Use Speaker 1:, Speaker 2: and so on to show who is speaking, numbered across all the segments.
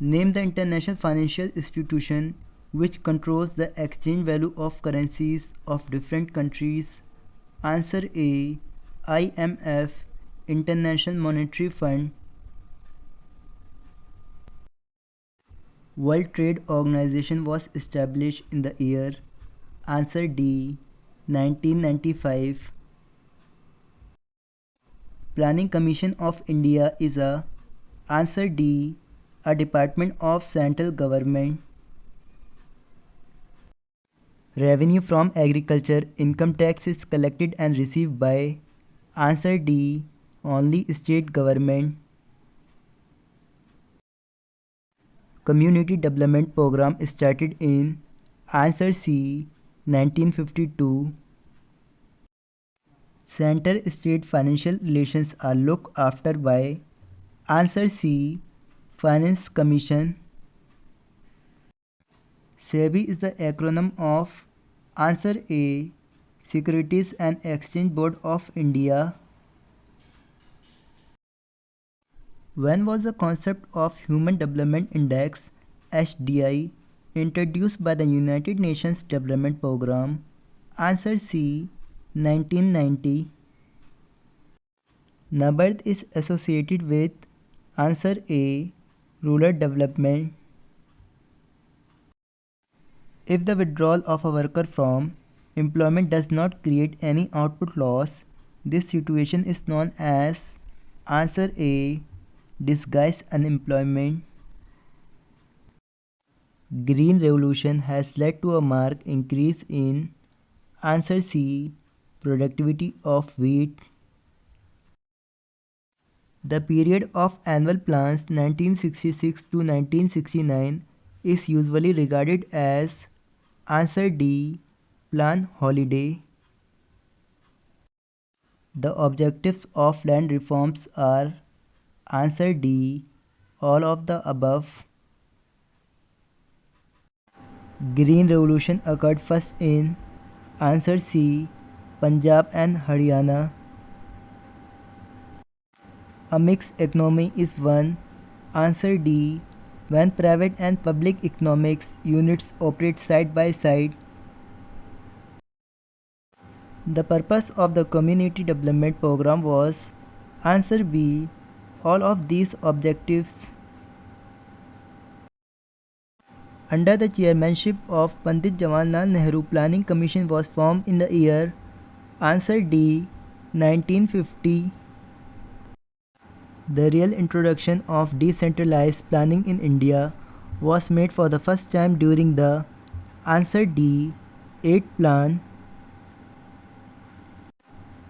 Speaker 1: Name the international financial institution which controls the exchange value of currencies of different countries. Answer A. IMF, International Monetary Fund. World Trade Organization was established in the year. Answer D. 1995. Planning Commission of India is a. Answer D. A department of central government. Revenue from agriculture income tax is collected and received by. Answer D. Only state government. Community Development Program started in. Answer C. 1952. Center-state financial relations are looked after by. Answer C. Finance Commission. SEBI is the acronym of. Answer A. Securities and Exchange Board of India. When was the concept of Human Development Index (HDI) introduced by the United Nations Development Programme? Answer C. 1990. NABARD is associated with. Answer A. Rural development. If the withdrawal of a worker from employment does not create any output loss, this situation is known as. Answer A. Disguised unemployment. Green Revolution has led to a marked increase in. Answer C. Productivity of wheat. The period of annual plans 1966 to 1969 is usually regarded as. Answer D. Plan holiday. The objectives of land reforms are. Answer D. All of the above. Green Revolution occurred first in. Answer C. Punjab and Haryana. A mixed economy is one. Answer D. When private and public economics units operate side by side. The purpose of the Community Development Program was. Answer B. All of these objectives. Under the chairmanship of Pandit Jawaharlal Nehru, Planning Commission was formed in the year. Answer D. 1950. The real introduction of decentralized planning in India was made for the first time during the. Answer D. 8th Plan.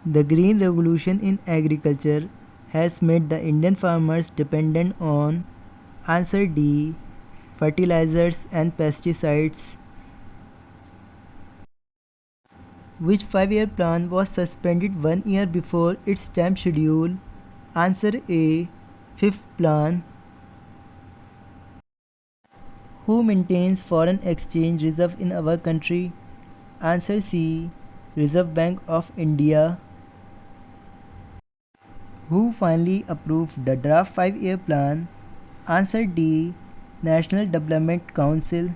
Speaker 1: The Green Revolution in agriculture has made the Indian farmers dependent on. Answer D. Fertilizers and pesticides. Which 5-year plan was suspended 1 year before its time schedule? Answer A. 5th Plan. Who maintains foreign exchange reserve in our country? Answer C. Reserve Bank of India. Who finally approved the draft 5-year plan? Answer D. National Development Council.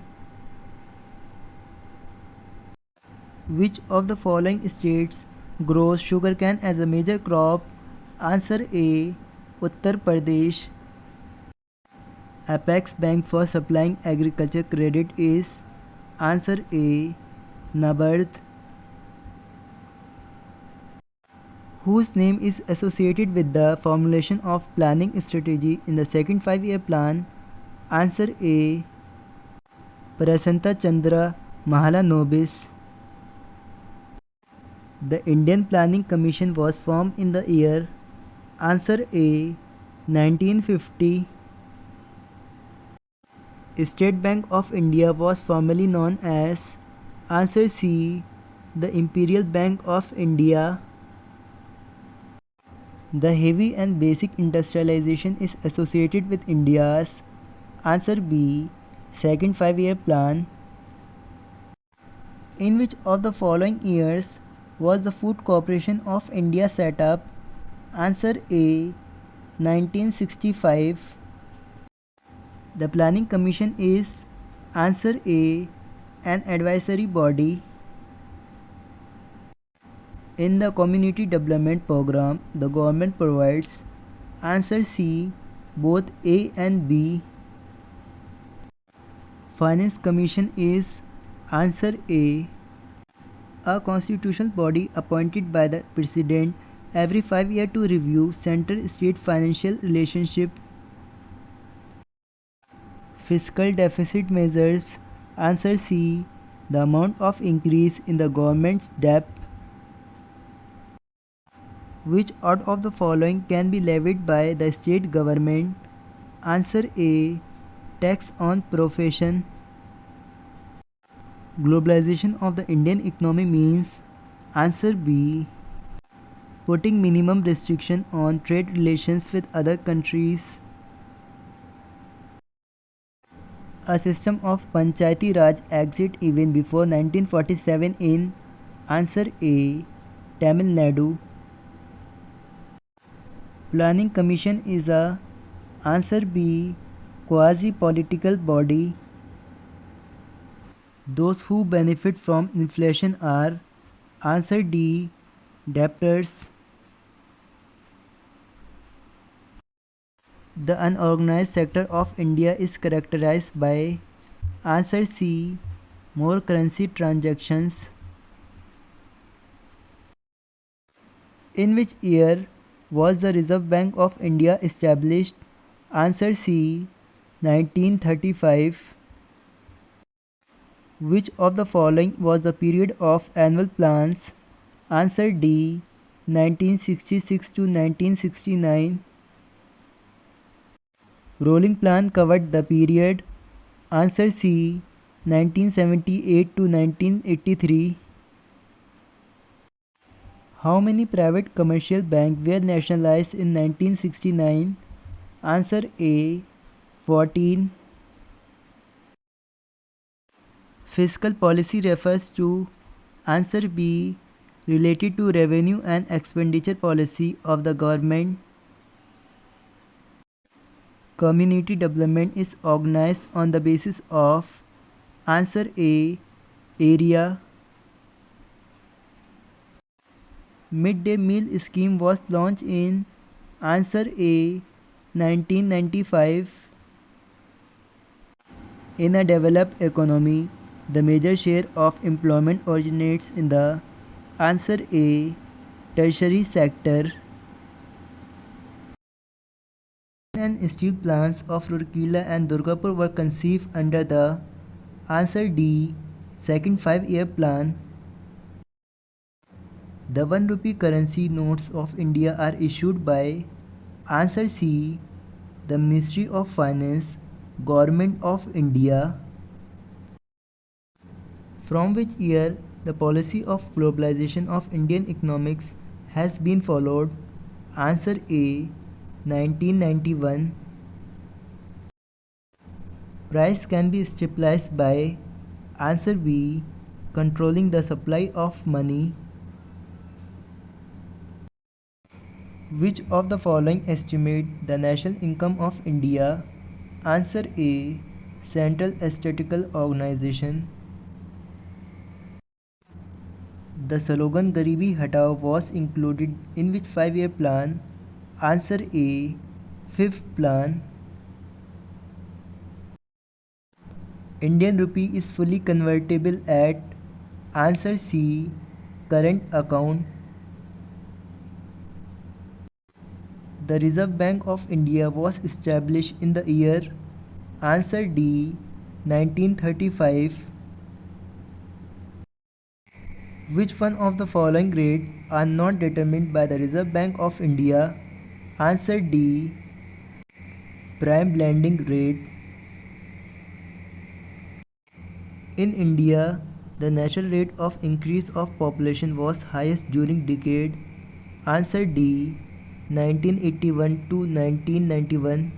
Speaker 1: Which of the following states grows sugarcane as a major crop? Answer A. Uttar Pradesh. Apex Bank for supplying agriculture credit is. Answer A. NABARD. Whose name is associated with the formulation of planning strategy in the second 5-year plan? Answer A. Prasanta Chandra Mahalanobis. The Indian Planning Commission was formed in the year. Answer A. 1950. State Bank of India was formerly known as. Answer C. The Imperial Bank of India. The heavy and basic industrialization is associated with India's. Answer B. Second 5-year plan. In which of the following years was the Food Corporation of India set up? Answer A. 1965. The Planning Commission is answer A, an advisory body. In the community development program, the government provides answer C, both A and B. Finance Commission is answer A, a constitutional body appointed by the President every 5 years to review center-state financial relationship. Fiscal deficit measures, answer C, the amount of increase in the government's debt. Which out of the following can be levied by the state government? Answer A, tax on profession. Globalization of the Indian economy means, answer B, putting minimum restriction on trade relations with other countries. A system of Panchayati Raj existed even before 1947 in, answer A, Tamil Nadu. Planning Commission is a, answer B, quasi-political body. Those who benefit from inflation are, answer D, debtors. The unorganized sector of India is characterized by, answer C, more currency transactions. In which year was the Reserve Bank of India established? Answer C, 1935. Which of the following was the period of annual plans? Answer D, 1966 to 1969. Rolling plan covered the period, answer C, 1978 to 1983. How many private commercial banks were nationalized in 1969? Answer A, 14. Fiscal policy refers to, answer B, related to revenue and expenditure policy of the government. Community development is organized on the basis of, answer A, area. Mid-day meal scheme was launched in, answer A, 1995. In a developed economy, the major share of employment originates in the, answer A, tertiary sector. And steel plants of Rourkela and Durgapur were conceived under the, answer D, second 5-year plan. The 1 rupee currency notes of India are issued by, answer C, the Ministry of Finance, Government of India. From which year the policy of globalization of Indian economics has been followed? Answer A, 1991. Price can be stabilized by, answer B, controlling the supply of money. Which of the following estimate the national income of India? Answer A, Central Statistical Organization. The slogan Garibi Hatao was included in which 5-year plan? Answer A, 5th plan. Indian rupee is fully convertible at, answer C, current account. The Reserve Bank of India was established in the year, answer D, 1935. Which one of the following rates are not determined by the Reserve Bank of India? Answer D, prime lending rate. In India, the natural rate of increase of population was highest during decade, answer D, 1981 to 1991.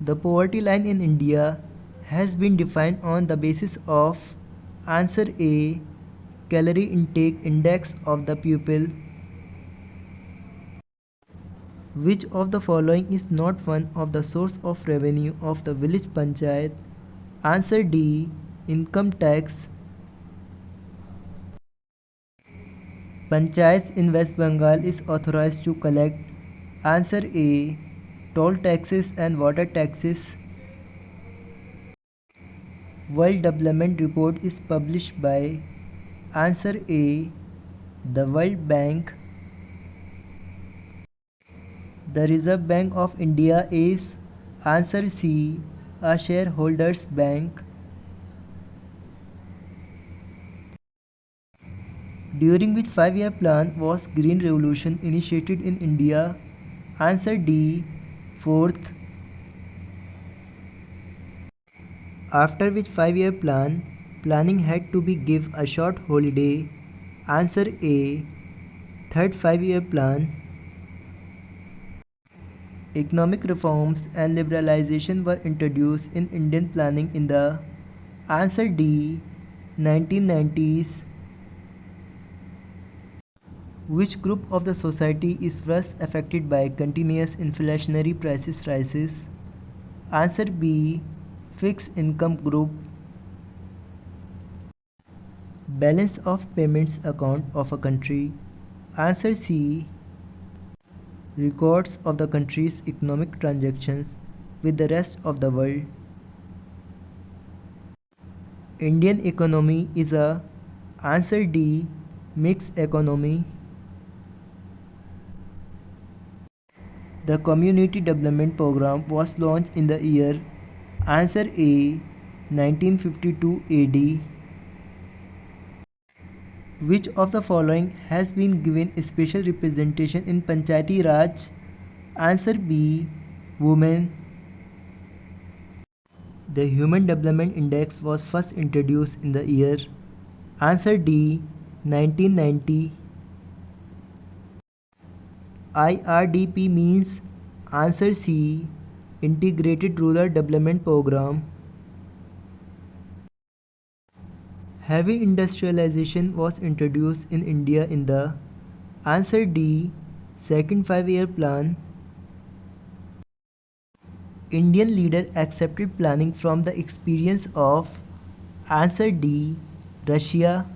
Speaker 1: The poverty line in India has been defined on the basis of, answer A, calorie intake index of the pupil. Which of the following is not one of the source of revenue of the village panchayat? Answer D. Income tax. Panchayats in West Bengal is authorized to collect. Answer A. Toll taxes and water taxes. World Development Report is published by. Answer A. The World Bank. The Reserve Bank of India is. Answer C. A shareholders bank. During which 5-year plan was Green Revolution initiated in India? Answer D. Fourth. After which 5-year planning had to be give a short holiday? Answer A. Third 5-year plan. Economic reforms and liberalization were introduced in Indian planning in the. Answer D. 1990s. Which group of the society is first affected by continuous inflationary prices rises? Answer B. Fixed income group. Balance of payments account of a country. Answer C. Records of the country's economic transactions with the rest of the world. Indian economy is a. Answer D. Mixed economy. The Community Development Program was launched in the year. Answer A. 1952 AD. Which of the following has been given a special representation in Panchayati Raj? Answer B. Women. The Human Development Index was first introduced in the year. Answer D. 1990. IRDP means. Answer C. Integrated Rural Development Program. Heavy industrialization was introduced in India in the. Answer D. Second 5-year plan. Indian leader accepted planning from the experience of. Answer D. Russia.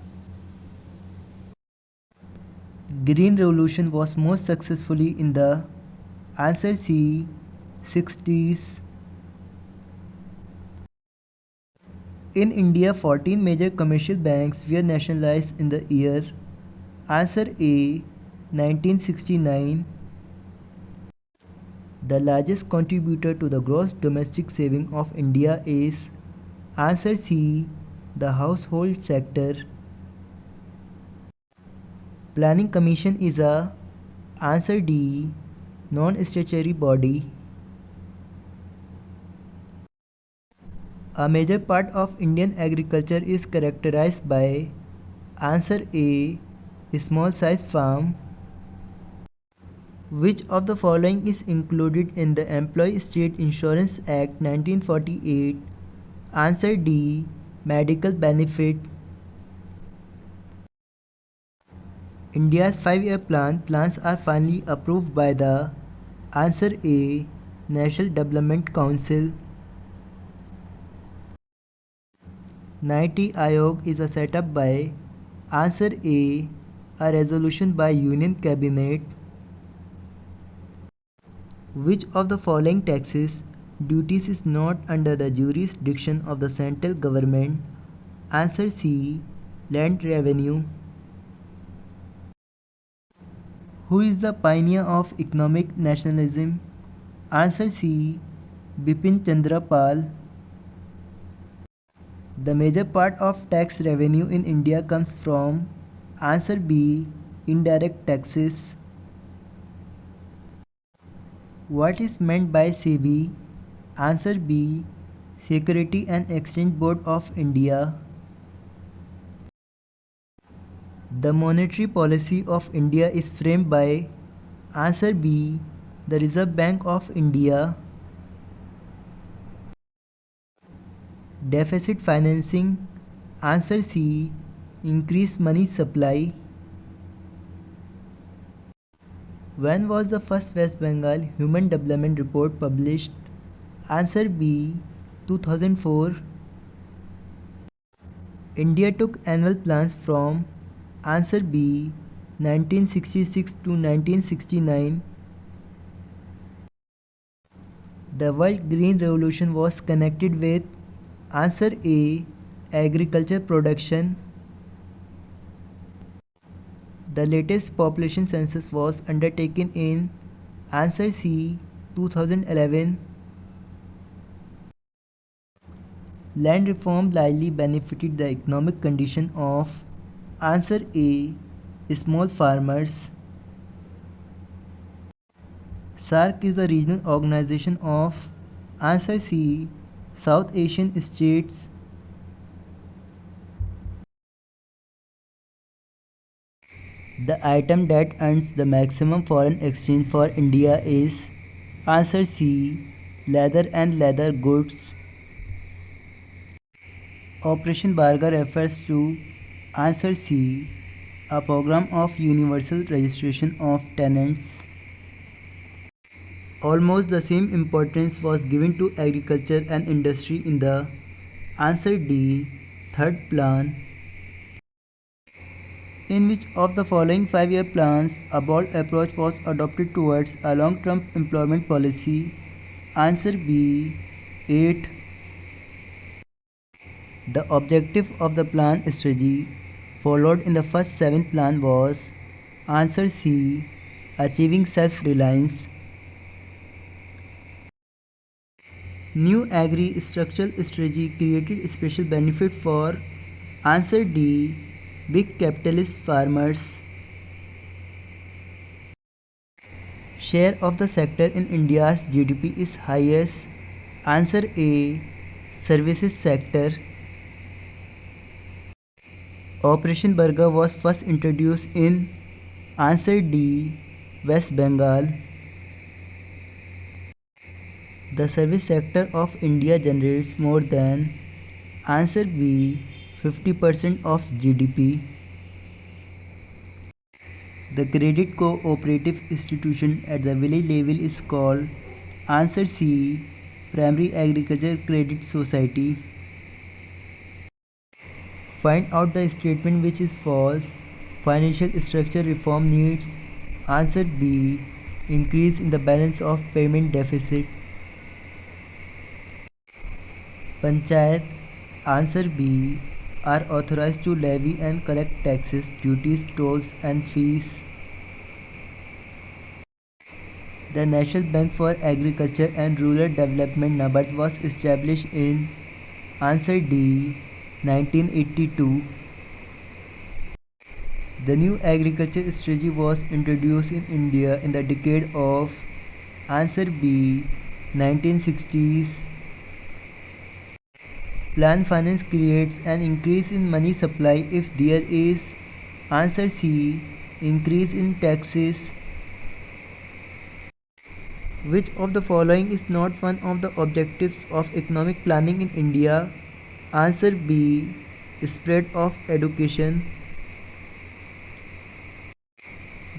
Speaker 1: Green Revolution was most successfully in the. Answer C. 60s. In India, 14 major commercial banks were nationalized in the year. Answer A. 1969. The largest contributor to the gross domestic saving of India is. Answer C. The household sector. Planning Commission is a. Answer D. Non-statutory body. A major part of Indian agriculture is characterized by. Answer A. Small size farm. Which of the following is included in the Employee State Insurance Act 1948? Answer D. Medical benefit. India's 5-year plans are finally approved by the. Answer A. National Development Council. Niti Aayog is a setup by. Answer A. A resolution by Union Cabinet. Which of the following taxes duties is not under the jurisdiction of the central government? Answer C. Land revenue. Who is the pioneer of economic nationalism? Answer C. Bipin Chandra Pal. The major part of tax revenue in India comes from. Answer B. Indirect taxes. What is meant by SEBI? Answer B. Security and Exchange Board of India. The monetary policy of India is framed by. Answer B. The Reserve Bank of India. Deficit financing. Answer C. Increase money supply. When was the first West Bengal Human Development Report published? Answer B. 2004. India took annual plans from answer B. 1966 to 1969. The World Green Revolution was connected with answer A. Agriculture production. The latest population census was undertaken in answer C. 2011. Land reform largely benefited the economic condition of answer A. Small farmers. SAARC is a regional organization of answer C. South Asian states. The item that earns the maximum foreign exchange for India is answer C. Leather and leather goods. Operation Barga refers to answer C. A program of universal registration of tenants. Almost the same importance was given to agriculture and industry in the answer D. Third plan. In which of the following 5-year plans a bold approach was adopted towards a long-term employment policy? Answer B. 8. The objective of the plan strategy followed in the first 7 plan was answer C. Achieving self-reliance. New agri-structural strategy created special benefit for answer D. Big capitalist farmers. Share of the sector in India's GDP is highest. Answer A. Services sector. Operation Barga was first introduced in answer D. West Bengal. The service sector of India generates more than answer B. 50% of GDP. The credit cooperative institution at the village level is called answer C. Primary Agriculture Credit Society. Find out the statement which is false. Financial structure reform needs answer B. Increase in the balance of payment deficit. Panchayat answer B. Are authorized to levy and collect taxes, duties, tolls and fees. The National Bank for Agriculture and Rural Development NABARD was established in answer D. 1982. The new agriculture strategy was introduced in India in the decade of answer B. 1960s. Plan finance creates an increase in money supply if there is answer C. Increase in taxes. Which of the following is not one of the objectives of economic planning in India? Answer B. Spread of education.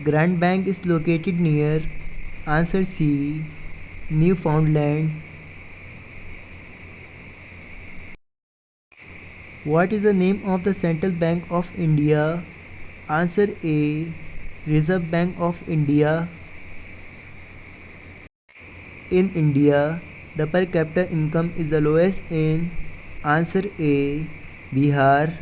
Speaker 1: Grand Bank is located near answer C. Newfoundland. What is the name of the Central Bank of India? Answer A. Reserve Bank of India. In India, the per capita income is the lowest in answer A. Bihar.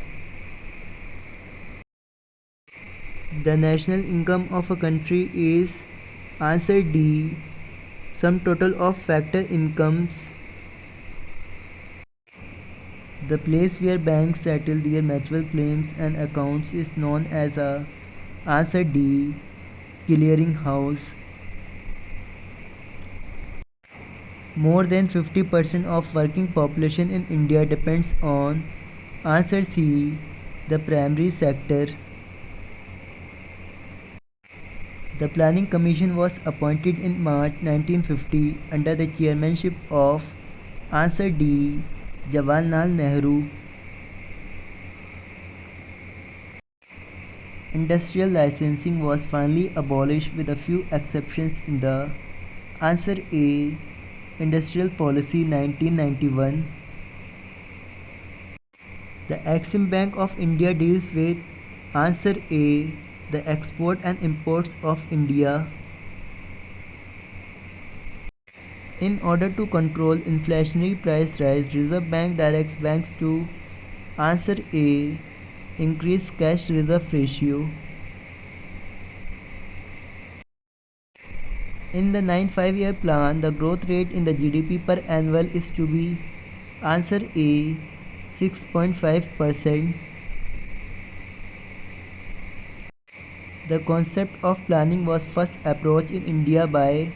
Speaker 1: The national income of a country is answer D. Sum total of factor incomes. The place where banks settle their mutual claims and accounts is known as a answer D. Clearing house. More than 50% of working population in India depends on answer C. The primary sector. The Planning Commission was appointed in March 1950 under the chairmanship of answer D. Jawaharlal Nehru. industrial licensing was finally abolished with a few exceptions in the answer A. Industrial Policy 1991. The Exim Bank of India deals with answer A. The export and imports of India. In order to control inflationary price rise, Reserve Bank directs banks to answer A. Increase cash reserve ratio. In the 9th 5-year plan, the growth rate in the GDP per annum is to be answer A. 6.5%. The concept of planning was first approached in India by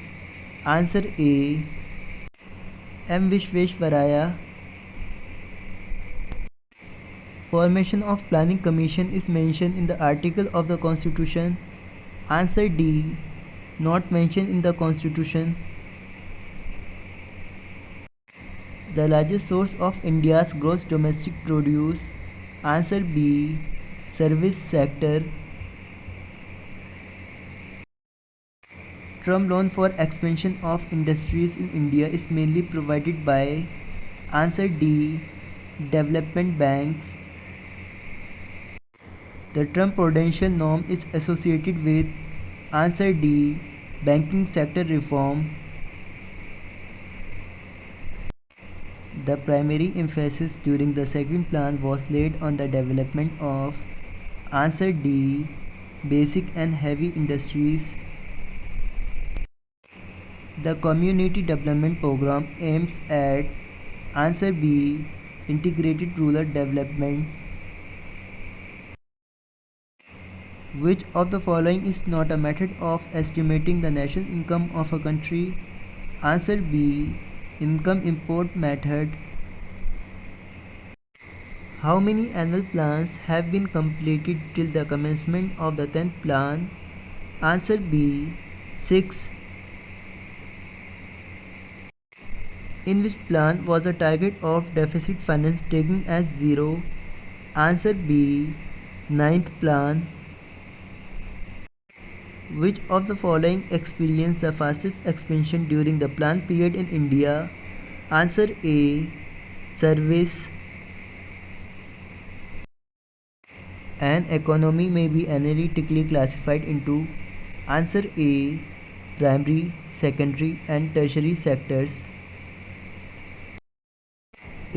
Speaker 1: answer A. M. Vishveshwaraya. Formation of Planning Commission is mentioned in the article of the Constitution. Answer D. Not mentioned in the Constitution. The largest source of India's gross domestic produce. Answer B. Service sector. Term loan for expansion of industries in India is mainly provided by answer D. Development banks. The term prudential norm is associated with answer D. Banking sector reform. The primary emphasis during the second plan was laid on the development of answer D. Basic and heavy industries. The community development program aims at answer B. Integrated rural development. Which of the following is not a method of estimating the national income of a country? Answer B. Income import method. How many annual plans have been completed till the commencement of the 10th plan? Answer B. 6. In which plan was the target of deficit finance taken as 0? Answer B. 9th plan. Which of the following experienced the fastest expansion during the plan period in India? Answer A. Service. An economy may be analytically classified into answer A. Primary, secondary and tertiary sectors.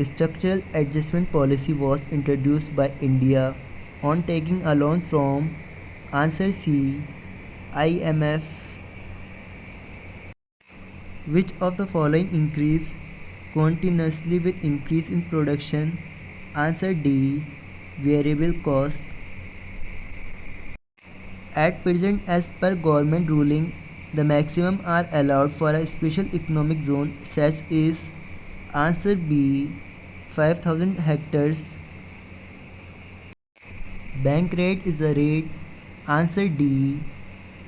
Speaker 1: Structural adjustment policy was introduced by India on taking a loan from answer C. IMF. Which of the following increased continuously with increase in production? Answer D. Variable cost. At present, as per government ruling, the maximum are allowed for a special economic zone such is answer B. 5,000 hectares. Bank rate is the rate answer D.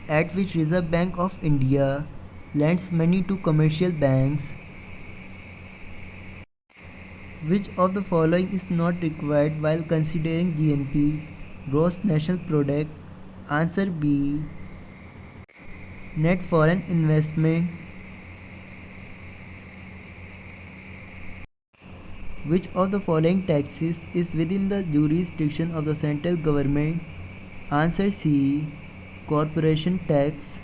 Speaker 1: At which Reserve Bank of India lends money to commercial banks. Which of the following is not required while considering GNP, gross national product? Answer B. Net foreign investment. Which of the following taxes is within the jurisdiction of the central government? Answer C. Corporation tax.